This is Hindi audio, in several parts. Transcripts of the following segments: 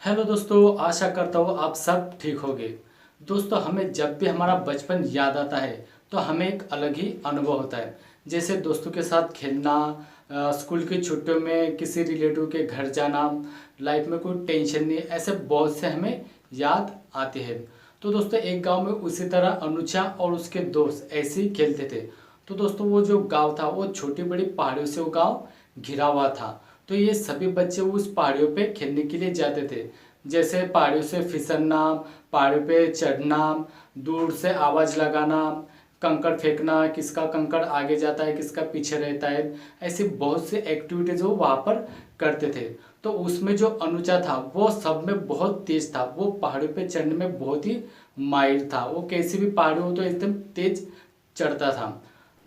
हेलो दोस्तों, आशा करता हूँ आप सब ठीक होंगे। दोस्तों, हमें जब भी हमारा बचपन याद आता है तो हमें एक अलग ही अनुभव होता है। जैसे दोस्तों के साथ खेलना, स्कूल की छुट्टियों में किसी रिलेटिव के घर जाना, लाइफ में कोई टेंशन नहीं, ऐसे बहुत से हमें याद आते हैं। तो दोस्तों, एक गांव में उसी तरह अनुचा और उसके दोस्त ऐसे ही खेलते थे। तो दोस्तों, वो जो गांव था वो छोटी बड़ी पहाड़ियों से वो गांव घिरा हुआ था। तो ये सभी बच्चे उस पहाड़ियों पे खेलने के लिए जाते थे। जैसे पहाड़ियों से फिसलना, पहाड़ियों पे चढ़ना, दूर से आवाज़ लगाना, कंकड़ फेंकना, किसका कंकड़ आगे जाता है किसका पीछे रहता है, ऐसी बहुत सी एक्टिविटीज वो वहाँ पर करते थे। तो उसमें जो अनुजा था वो सब में बहुत तेज था। वो पहाड़ियों पे चढ़ने में बहुत ही माहिर था। वो कैसी भी पहाड़ी हो तो एकदम तेज चढ़ता था।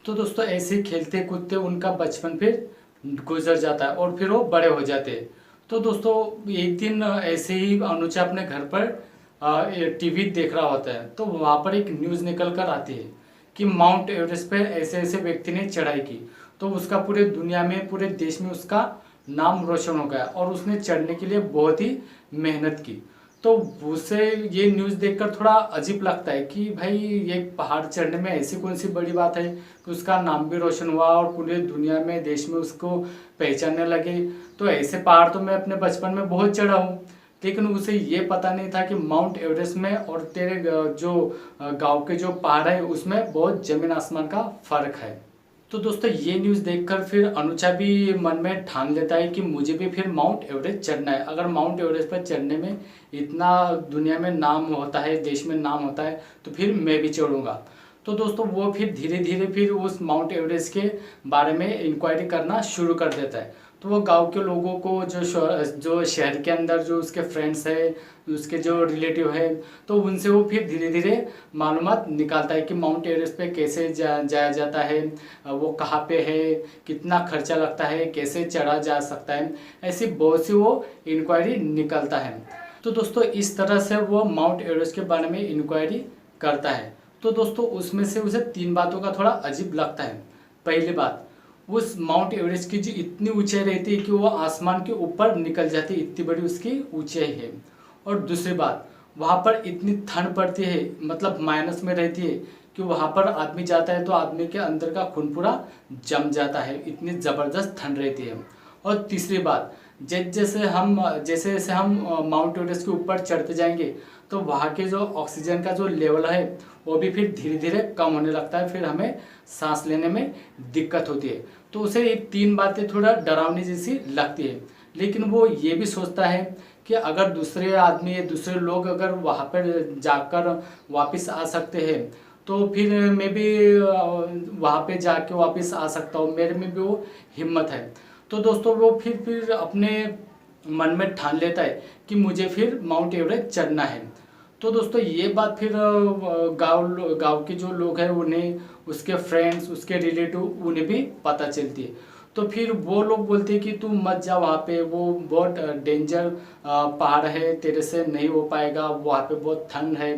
तो दोस्तों, ऐसे ही खेलते कूदते उनका बचपन फिर गुजर जाता है और फिर वो बड़े हो जाते हैं। तो दोस्तों, एक दिन ऐसे ही अनुजा अपने घर पर टीवी देख रहा होता है। तो वहाँ पर एक न्यूज़ निकल कर आती है कि माउंट एवरेस्ट पे ऐसे ऐसे व्यक्ति ने चढ़ाई की। तो उसका पूरे दुनिया में, पूरे देश में उसका नाम रोशन हो गया और उसने चढ़ने के लिए बहुत ही मेहनत की। तो उसे ये न्यूज़ देखकर थोड़ा अजीब लगता है कि भाई, ये पहाड़ चढ़ने में ऐसी कौन सी बड़ी बात है कि उसका नाम भी रोशन हुआ और पूरे दुनिया में, देश में उसको पहचानने लगे। तो ऐसे पहाड़ तो मैं अपने बचपन में बहुत चढ़ा हूँ, लेकिन उसे ये पता नहीं था कि माउंट एवरेस्ट में और तेरे जो गांव के जो पहाड़ है उसमें बहुत जमीन आसमान का फर्क है। तो दोस्तों, ये न्यूज़ देखकर फिर अनुजा भी मन में ठान लेता है कि मुझे भी फिर माउंट एवरेस्ट चढ़ना है। अगर माउंट एवरेस्ट पर चढ़ने में इतना दुनिया में नाम होता है, देश में नाम होता है, तो फिर मैं भी चढ़ूँगा। तो दोस्तों, वो फिर धीरे धीरे फिर उस माउंट एवरेस्ट के बारे में इंक्वायरी करना शुरू कर देता है। तो वो गांव के लोगों को, जो शहर के अंदर जो उसके फ्रेंड्स है, उसके जो रिलेटिव है, तो उनसे वो फिर धीरे धीरे मालूमात निकालता है कि माउंट एवरेस्ट पे कैसे जाया जाता है, वो कहाँ पे है, कितना खर्चा लगता है, कैसे चढ़ा जा सकता है। ऐसी बहुत सी वो इंक्वायरी निकलता है। तो दोस्तों, इस तरह से वो माउंट एवरेस्ट के बारे में इंक्वायरी करता है। तो दोस्तों, उसमें से उसे तीन बातों का थोड़ा अजीब लगता है। पहली बात, उस माउंट एवरेस्ट की जो इतनी ऊंचाई रहती है कि वो आसमान के ऊपर निकल जाती है, इतनी बड़ी उसकी ऊंचाई है। और दूसरी बात, वहाँ पर इतनी ठंड पड़ती है, मतलब माइनस में रहती है, कि वहाँ पर आदमी जाता है तो आदमी के अंदर का खून पूरा जम जाता है, इतनी ज़बरदस्त ठंड रहती है। और तीसरी बात, जैसे जैसे हम माउंट एवरेस्ट के ऊपर चढ़ते जाएंगे तो वहाँ के जो ऑक्सीजन का जो लेवल है वो भी फिर धीरे धीरे कम होने लगता है, फिर हमें सांस लेने में दिक्कत होती है। तो उसे ये तीन बातें थोड़ा डरावनी जैसी लगती है। लेकिन वो ये भी सोचता है कि अगर दूसरे आदमी, दूसरे लोग अगर वहाँ पर जाकर वापस आ सकते हैं तो फिर मैं भी वहाँ पे जाके वापस आ सकता हूँ, मेरे में भी वो हिम्मत है। तो दोस्तों, वो फिर अपने मन में ठान लेता है कि मुझे फिर माउंट एवरेस्ट चढ़ना है। तो दोस्तों, ये बात फिर गांव के जो लोग हैं उन्हें, उसके फ्रेंड्स, उसके रिलेटिव, उन्हें भी पता चलती है। तो फिर वो लोग बोलते हैं कि तू मत जा वहाँ पे, वो बहुत डेंजर पहाड़ है, तेरे से नहीं हो पाएगा, वहाँ पे बहुत ठंड है,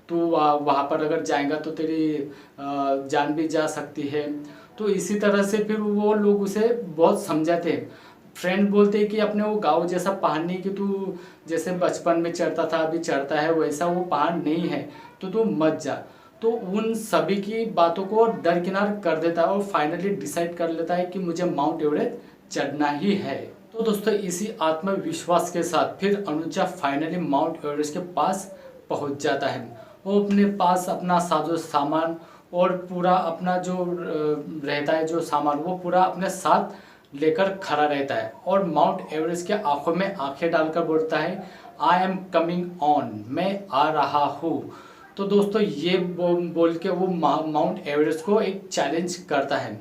तू वहाँ पर अगर जाएगा तो तेरी जान भी जा सकती है। तो इसी तरह से फिर वो लोग उसे बहुत समझाते हैं। फ्रेंड बोलते हैं कि अपने वो गाँव जैसा पहाड़ नहीं, कि तू जैसे बचपन में चढ़ता था अभी चढ़ता है, वैसा वो पहाड़ नहीं है, तो तू मत जा। तो उन सभी की बातों को दरकिनार कर देता है और फाइनली डिसाइड कर लेता है कि मुझे माउंट एवरेस्ट चढ़ना ही है। तो दोस्तों, इसी आत्मविश्वास के साथ फिर अनुजा फाइनली माउंट एवरेस्ट के पास पहुंच जाता है। वो अपने पास अपना साजो सामान और पूरा अपना जो रहता है, जो सामान, वो पूरा अपने साथ लेकर खड़ा रहता है और माउंट एवरेस्ट के आंखों में आंखें डालकर बोलता है, आई एम कमिंग ऑन, मैं आ रहा हूँ। तो दोस्तों, ये बोल के वो माउंट एवरेस्ट को एक चैलेंज करता है।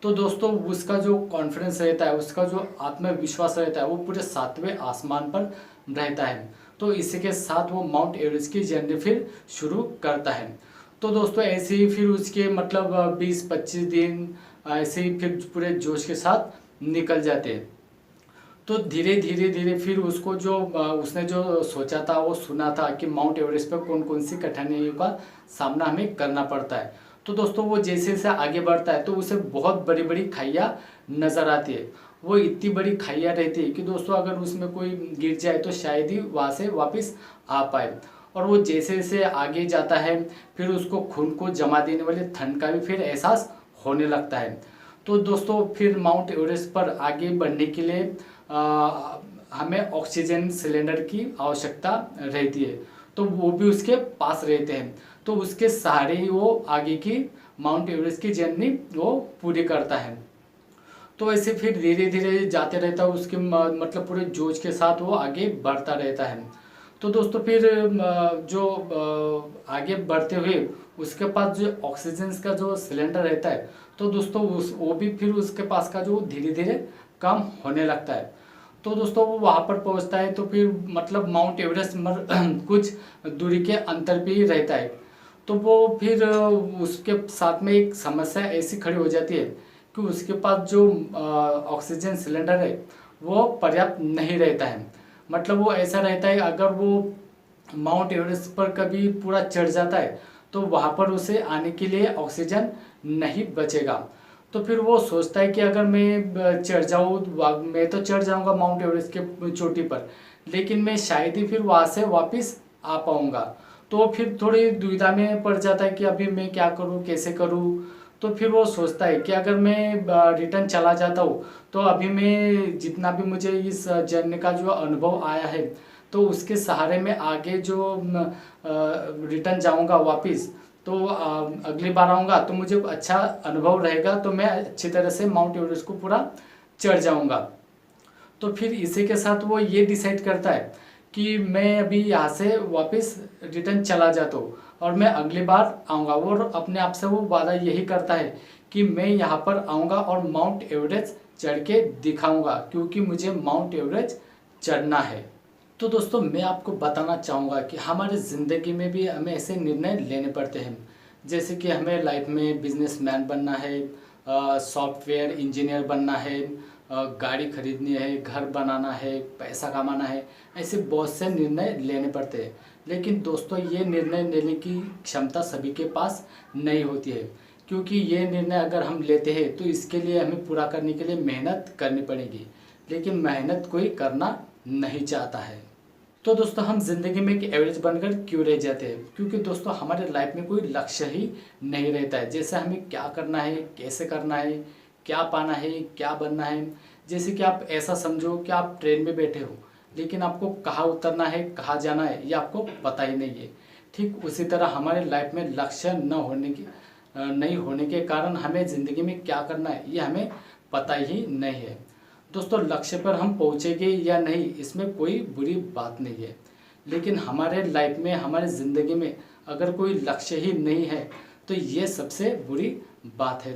तो दोस्तों, उसका जो कॉन्फिडेंस रहता है, उसका जो आत्मविश्वास रहता है, वो पूरे सातवें आसमान पर रहता है। तो इसी के साथ वो माउंट एवरेस्ट की जर्नी फिर शुरू करता है। तो दोस्तों, ऐसे ही फिर उसके मतलब 20-25 दिन ऐसे ही फिर पूरे जोश के साथ निकल जाते हैं। तो धीरे धीरे धीरे फिर उसको जो उसने जो सोचा था, वो सुना था कि माउंट एवरेस्ट पर कौन कौन सी कठिनाइयों का सामना हमें करना पड़ता है। तो दोस्तों, वो जैसे जैसे आगे बढ़ता है तो उसे बहुत बड़ी बड़ी खाइयाँ नज़र आती है। वो इतनी बड़ी खाइया रहती है कि दोस्तों अगर उसमें कोई गिर जाए तो शायद ही वहाँ से वापस आ पाए। और वो जैसे जैसे आगे जाता है फिर उसको खून को जमा देने वाले ठंड का भी फिर एहसास होने लगता है। तो दोस्तों फिर माउंट एवरेस्ट पर आगे बढ़ने के लिए हमें ऑक्सीजन सिलेंडर की आवश्यकता रहती है, तो वो भी उसके पास रहते हैं। तो उसके सहारे ही वो आगे की माउंट एवरेस्ट की जर्नी वो पूरी करता है। तो ऐसे फिर धीरे धीरे जाते रहता है, उसके मतलब पूरे जोश के साथ वो आगे बढ़ता रहता है। तो दोस्तों फिर जो आगे बढ़ते हुए उसके पास जो ऑक्सीजन का जो सिलेंडर रहता है, तो दोस्तों वो भी फिर उसके पास का जो धीरे धीरे कम होने लगता है। तो दोस्तों वो वहाँ पर पहुँचता है तो फिर मतलब माउंट एवरेस्ट कुछ दूरी के अंतर पे ही रहता है। तो वो फिर उसके साथ में एक समस्या ऐसी खड़ी हो जाती है कि उसके पास जो ऑक्सीजन सिलेंडर है वो पर्याप्त नहीं रहता है। मतलब वो ऐसा रहता है अगर वो माउंट एवरेस्ट पर कभी पूरा चढ़ जाता है तो वहाँ पर उसे आने के लिए ऑक्सीजन नहीं बचेगा। तो फिर वो सोचता है कि अगर मैं चढ़ जाऊँ, मैं तो चढ़ जाऊँगा माउंट एवरेस्ट के चोटी पर, लेकिन मैं शायद ही फिर वहाँ से वापस आ पाऊँगा। तो फिर थोड़ी दुविधा में पड़ जाता है कि अभी मैं क्या करूँ, कैसे करूँ। तो फिर वो सोचता है कि अगर मैं रिटर्न चला जाता हूँ तो अभी मैं जितना भी मुझे इस जर्नी का जो अनुभव आया है तो उसके सहारे में आगे जो रिटर्न जाऊँगा वापस, तो अगली बार आऊँगा तो मुझे अच्छा अनुभव रहेगा, तो मैं अच्छी तरह से माउंट एवरेस्ट को पूरा चढ़ जाऊँगा। तो फिर इसी के साथ वो ये डिसाइड करता है कि मैं अभी यहाँ से वापस रिटर्न चला जाता हूँ और मैं अगली बार आऊँगा। और अपने आप से वो वादा यही करता है कि मैं यहाँ पर आऊँगा और माउंट एवरेस्ट चढ़ के दिखाऊँगा, क्योंकि मुझे माउंट एवरेस्ट चढ़ना है। तो दोस्तों मैं आपको बताना चाहूँगा कि हमारे ज़िंदगी में भी हमें ऐसे निर्णय लेने पड़ते हैं, जैसे कि हमें लाइफ में बिजनेसमैन बनना है, सॉफ्टवेयर इंजीनियर बनना है, गाड़ी खरीदनी है, घर बनाना है, पैसा कमाना है, ऐसे बहुत से निर्णय लेने पड़ते हैं। लेकिन दोस्तों ये निर्णय लेने की क्षमता सभी के पास नहीं होती है, क्योंकि ये निर्णय अगर हम लेते हैं तो इसके लिए हमें पूरा करने के लिए मेहनत करनी पड़ेगी, लेकिन मेहनत कोई करना नहीं चाहता है। तो दोस्तों हम जिंदगी में एक एवरेज बनकर क्यों रह जाते हैं? क्योंकि दोस्तों हमारे लाइफ में कोई लक्ष्य ही नहीं रहता है, जैसे हमें क्या करना है, कैसे करना है, क्या पाना है, क्या बनना है। जैसे कि आप ऐसा समझो कि आप ट्रेन में बैठे हो लेकिन आपको कहाँ उतरना है, कहाँ जाना है ये आपको पता ही नहीं है। ठीक उसी तरह हमारे लाइफ में लक्ष्य नहीं होने के कारण हमें ज़िंदगी में क्या करना है ये हमें पता ही नहीं है। दोस्तों लक्ष्य पर हम पहुँचेंगे या नहीं इसमें कोई बुरी बात नहीं है, लेकिन हमारे लाइफ में, हमारे ज़िंदगी में अगर कोई लक्ष्य ही नहीं है तो ये सबसे बुरी बात है।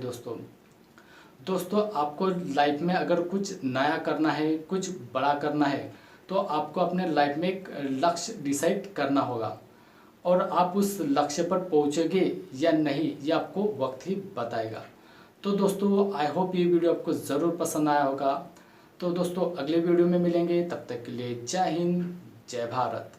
दोस्तों आपको लाइफ में अगर कुछ नया करना है, कुछ बड़ा करना है, तो आपको अपने लाइफ में एक लक्ष्य डिसाइड करना होगा, और आप उस लक्ष्य पर पहुँचोगे या नहीं ये आपको वक्त ही बताएगा। तो दोस्तों आई होप ये वीडियो आपको ज़रूर पसंद आया होगा। तो दोस्तों अगले वीडियो में मिलेंगे, तब तक के लिए जय हिंद, जय भारत।